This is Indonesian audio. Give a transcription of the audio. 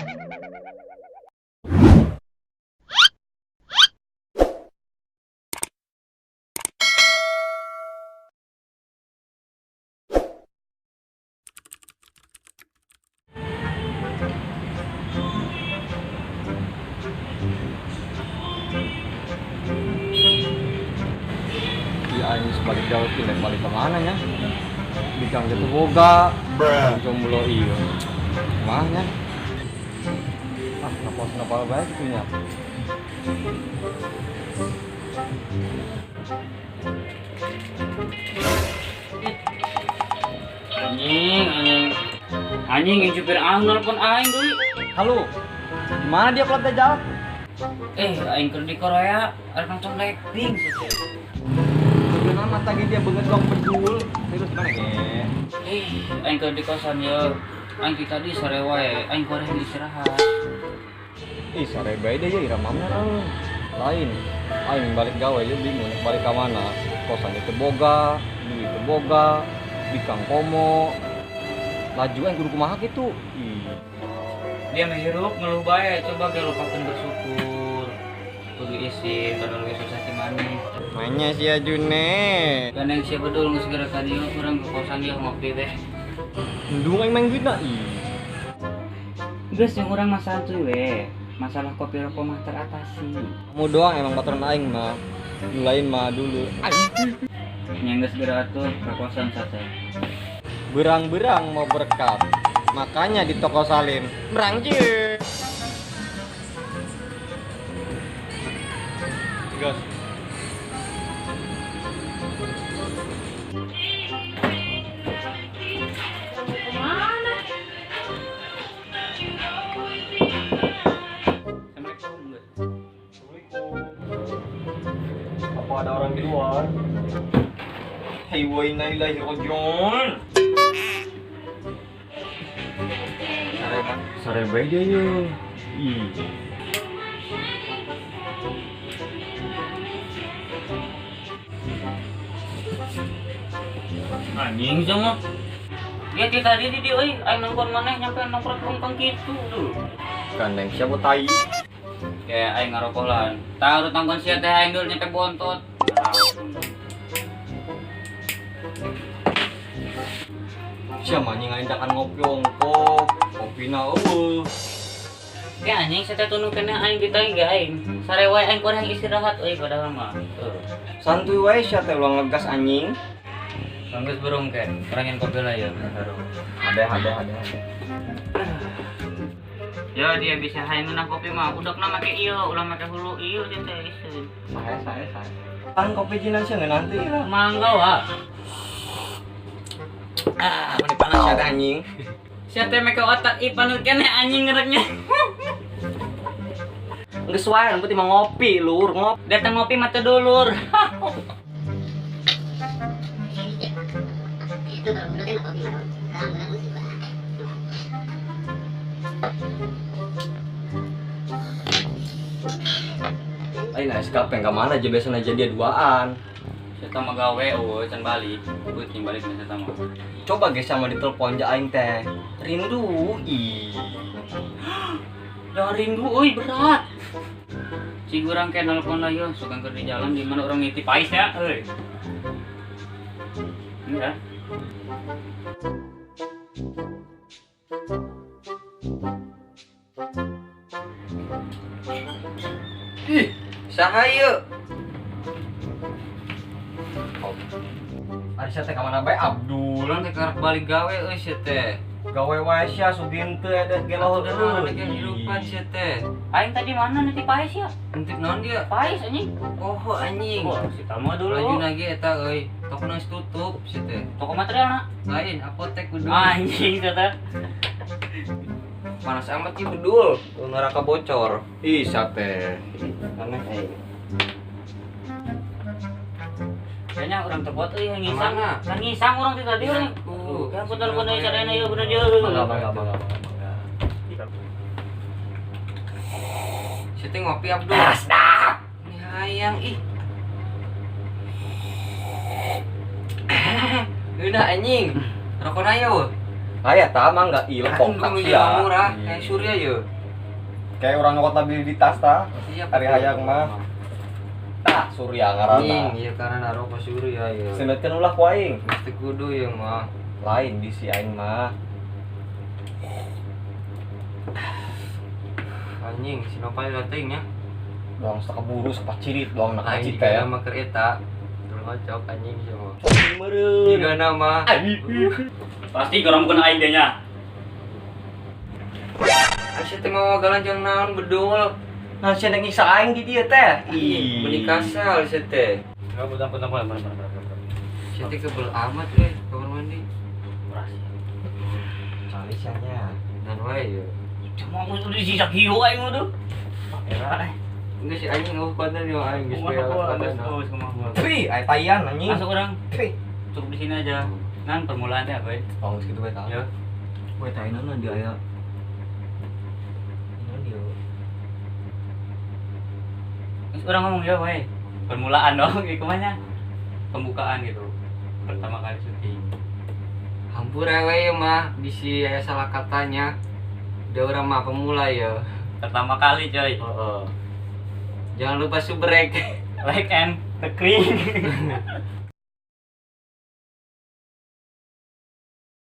Aing sebalik jauh pindah balik kemana ya? Bikang jatuh boga, jomblo iyo. Kemana? Napa baik punya. Anjing yang supir aing nelpon aing dulu. Halo, gimana dia kalau jawab? Aing kerja di Korea, ada nonton Blackpink sih. Kenapa mata dia banget dong berdul? Terus mana ke? Aing kerja di kosan ya. Aing kita di sore wae, aing Korea istirahat. Sore bae deh ya iramamna orang. Lain. Aing balik gawe ya bingung balik ke mana? Kosan itu boga, duit itu boga, bikang komo. Laju aing kudu kumaha kitu. Dia menghirup ngeluh bae, coba ge lupakeun bersyukur. Kudu isin padahal ge susah ti maneh. Mainnya si Ajune. Gandeng sia bedul geus segera ka dieu urang ke kosan dia ngopi teh. Endung aing main duitna Geus yang urang mah santuy we. Masalah kopi rokok mah teratasi. Kamu doang emang baturan aing mah. Lain mah dulu. Nya geus segera atuh ka kosan sate. Berang-berang mau berkat. Makanya di toko Salim. Berangje. Gas. Apa ada orang di luar? Hey, wa inna ilaihi raji'un. Sore bae dia yo. Anjing sama. Dia tadi di dieu euy, aing nongkrong maneh nyampe nongkrong tongkong kitu tuh. Gandeng siapa tai? Kayak aing ngarokok lan. Tahu tongkon sia teh aing dulu nyampe bontot. Siapa anjing aing dakan ngopi ongko. Kopina eueuh. Ya anjing saya tunu kena aing ditanya ge aing. Sare wae aing kurang istirahat euy padahal mah. Santuy wae sia teh ulang ngegas anjing. Sanggeus burung ke. Kurangin kopi lah ya. Ada. Ya dia bisa hayang ngeunah kopi mah budakna make ieu, ulah make hulu ieu jeung teh iseun. Sae. Kan kopi jinan sia nanti lah. Mangga wa. Mani panas sia teh anjing. Sia teh make otak paneut keneh anjing ngereknya. Geus wae nu penting mah ngopi lur, Datang ngopi mah teu dulur. Itu kalau udah kan kopi sekarang musik lah. Aing SKP ka mana aja biasana jadi duaan. Saya mah gawe can balik. Beuting balik mah saya mah. Coba geus sama ditelepon ja aing teh. Rindu Ya rindu euy berat. Si urang ke nelpon lah yo, suka keur di jalan di mana orang ngiti pais ya euy. Iya. Saha ieu? Ari sia teh ka mana bae Abdul. Urang teh karep balik gawe euy sia teh. Gawe wae sia sugin teu ada gelau Udah ada yang hidupan sia teh. Aing tadi mana nanti pais ya? Entik naon dia? Pais anjing. Oh anjing. Wah, si tamu dulu. Lajuna ge eta euy. Toko geus tutup sia teh. Toko material na. Lain apotek kudu. Anjing teh. Panas amat sih bedul. Neraka bocor. Ih sate. Aneh aing. Kayaknya orang terbuat euy yang ngisang. Mana? Kan ngisang urang teh tadi urang. Ya punten-punten sadayana ieu bener jeung. Bangga. Situ ngopi Abdul. Asap. Ini hayang ih. Udah anjing. Rokok ayo. Aya tah mah enggak ieu poktak sia. Murah kayak Surya ye. Kayak orang notabilitas ta. Iya, Hari hayang mah. Tah Surya ngaranna. Anjing, iya karena naro pas Surya ya. Senetkeun ulah ku aing. Mesti kudu ya mah. Lain di si aing mah. Anjing, sinopal lateng ya. Doang sakaburu sapacirit doang nak Aing cita ya. juga mah keur eta. Terus ngocok anjing semua. Meureun. Tiga nama. Pasti orang bukan aing deh nya. Aisyah teh mau galanjang naon bedul. Nah, sia nek nyiksa aing di dieu teh. Ih, beli kasal Aisyah teh. Enggak betul. Aisyah teh kebel amat weh kamar mandi. Calisanya. Dan wae ya. Cuma aku tuh disisa hiu aing tuh. Era. Enggak sih anjing ngeuh konten yo aing geus bae konten. Wih, aya tayan anjing. Masuk orang. Wih. Cukup di sini aja. Nan permulaan teh apa ya? Oh, geus kitu bae tah. Ya. Bae tayanan dia aya. Ini dia. Terus orang ngomong ya, wae. Permulaan dong, kayak kemana? Pembukaan gitu. Pertama kali syuting. Hampura we mah bisi aya salah katanya. Udah orang mah pemula ya. Pertama kali, coy. Jangan lupa subrek. Like and the kring.